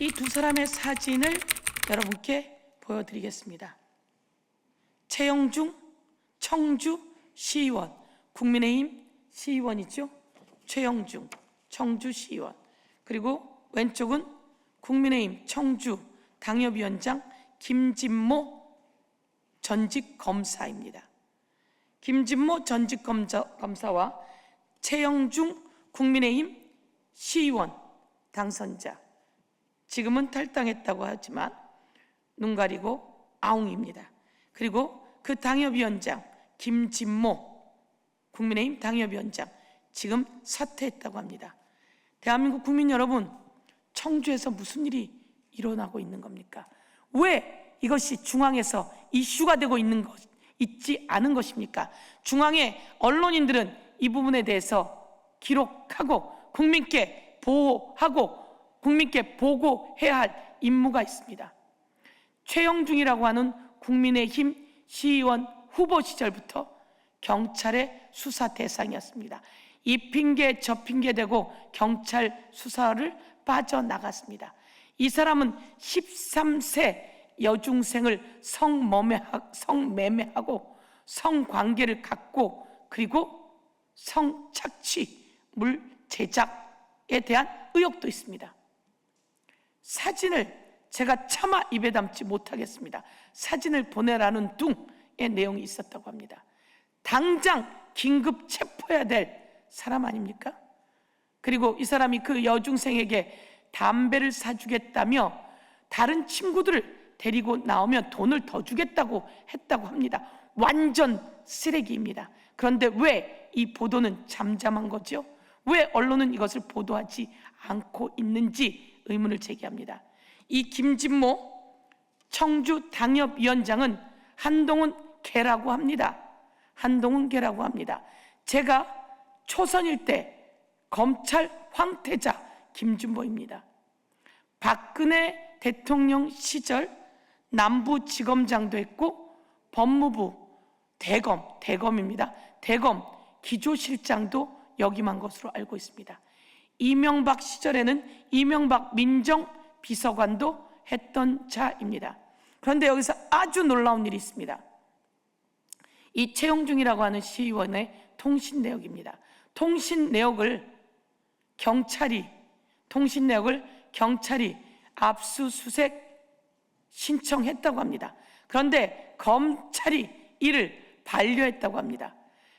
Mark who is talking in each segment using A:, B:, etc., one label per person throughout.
A: 이 두 사람의 사진을 여러분께 보여드리겠습니다. 최영중 청주 시의원, 국민의힘 시의원이죠. 최영중 청주 시의원. 그리고 왼쪽은 국민의힘 청주 당협위원장 김진모 전직 검사입니다. 김진모 전직 검사와 최영중 국민의힘 시의원 당선자, 지금은 탈당했다고 하지만 눈 가리고 아웅입니다. 그리고 그 당협위원장 김진모 국민의힘 당협위원장 지금 사퇴했다고 합니다. 대한민국 국민 여러분, 청주에서 무슨 일이 일어나고 있는 겁니까? 왜 이것이 중앙에서 이슈가 되고 있지 않은 것입니까? 중앙의 언론인들은 이 부분에 대해서 기록하고 국민께 보호하고 국민께 보고해야 할 임무가 있습니다. 최영중이라고 하는 국민의힘 시의원 후보 시절부터 경찰의 수사 대상이었습니다. 이 핑계 저 핑계 대고 경찰 수사를 빠져나갔습니다. 이 사람은 13세 여중생을 성매매하고 성관계를 갖고 그리고 성착취물 제작에 대한 의혹도 있습니다. 사진을 제가 차마 입에 담지 못하겠습니다. 사진을 보내라는 둥의 내용이 있었다고 합니다. 당장 긴급 체포해야 될 사람 아닙니까? 그리고 이 사람이 그 여중생에게 담배를 사주겠다며 다른 친구들을 데리고 나오면 돈을 더 주겠다고 했다고 합니다. 완전 쓰레기입니다. 그런데 왜 이 보도는 잠잠한 거죠? 왜 언론은 이것을 보도하지 않고 있는지 의문을 제기합니다. 이 김진모 청주 당협위원장은 한동훈 개라고 합니다. 한동훈 개라고 합니다. 제가 초선일 때 검찰 황태자 김진모입니다. 박근혜 대통령 시절 남부지검장도 했고 법무부 대검입니다. 대검 기조실장도 역임한 것으로 알고 있습니다. 이명박 시절에는 이명박 민정비서관도 했던 자입니다. 그런데 여기서 아주 놀라운 일이 있습니다. 이 최영중이라고 하는 시의원의 통신 내역입니다. 통신 내역을 경찰이 압수수색 신청했다고 합니다. 그런데 검찰이 이를 반려했다고 합니다.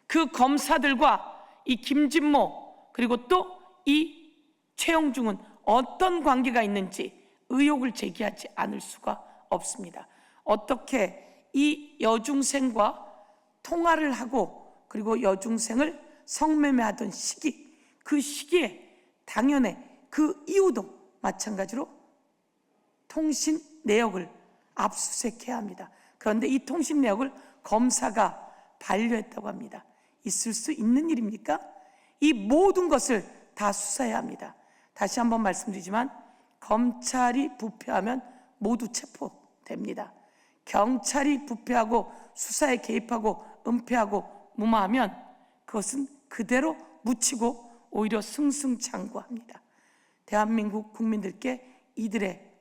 A: 그 검사들과 이 김진모 그리고 또 이 최영중은 어떤 관계가 있는지 의혹을 제기하지 않을 수가 없습니다. 어떻게 이 여중생과 통화를 하고 그리고 여중생을 성매매하던 시기, 그 시기에 당연히 그 이후도 마찬가지로 통신 내역을 압수수색해야 합니다. 그런데 이 통신 내역을 검사가 반려했다고 합니다. 있을 수 있는 일입니까? 이 모든 것을 다 수사해야 합니다. 다시 한번 말씀드리지만 검찰이 부패하면 모두 체포됩니다. 경찰이 부패하고 수사에 개입하고 은폐하고 무마하면 그것은 그대로 묻히고 오히려 승승장구합니다. 대한민국 국민들께 이들의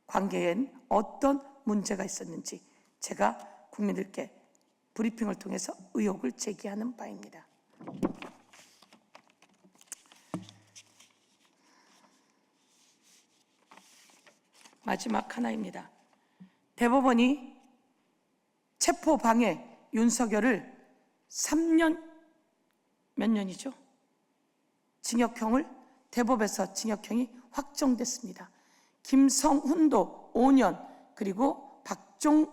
A: 관계엔 어떤 문제가 있었는지 제가 국민들께 브리핑을 통해서 의혹을 제기하는 바입니다. 마지막 하나입니다. 대법원이 체포방해 윤석열을 3년 몇 년이죠? 징역형을 대법에서 징역형이 확정됐습니다. 김성훈도 5년 그리고 박종진도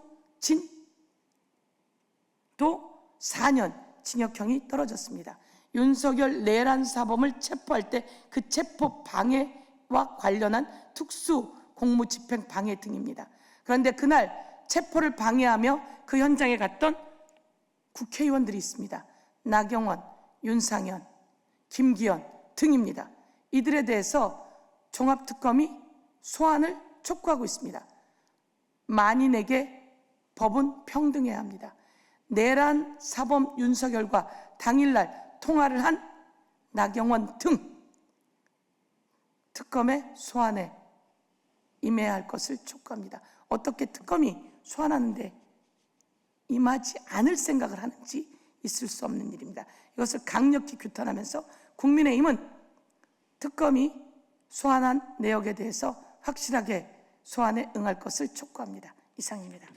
A: 4년 징역형이 떨어졌습니다. 윤석열 내란 사범을 체포할 때 그 체포 방해와 관련한 특수 공무집행 방해 등입니다. 그런데 그날 체포를 방해하며 그 현장에 갔던 국회의원들이 있습니다. 나경원, 윤상현, 김기현 등입니다. 이들에 대해서 종합특검이 소환을 촉구하고 있습니다. 만인에게 법은 평등해야 합니다. 내란 사범 윤석열과 당일날 통화를 한 나경원 등 특검의 소환에 임해야 할 것을 촉구합니다. 어떻게 특검이 소환하는데 임하지 않을 생각을 하는지 있을 수 없는 일입니다. 이것을 강력히 규탄하면서 국민의힘은 특검이 소환한 내역에 대해서 확실하게 소환에 응할 것을 촉구합니다. 이상입니다.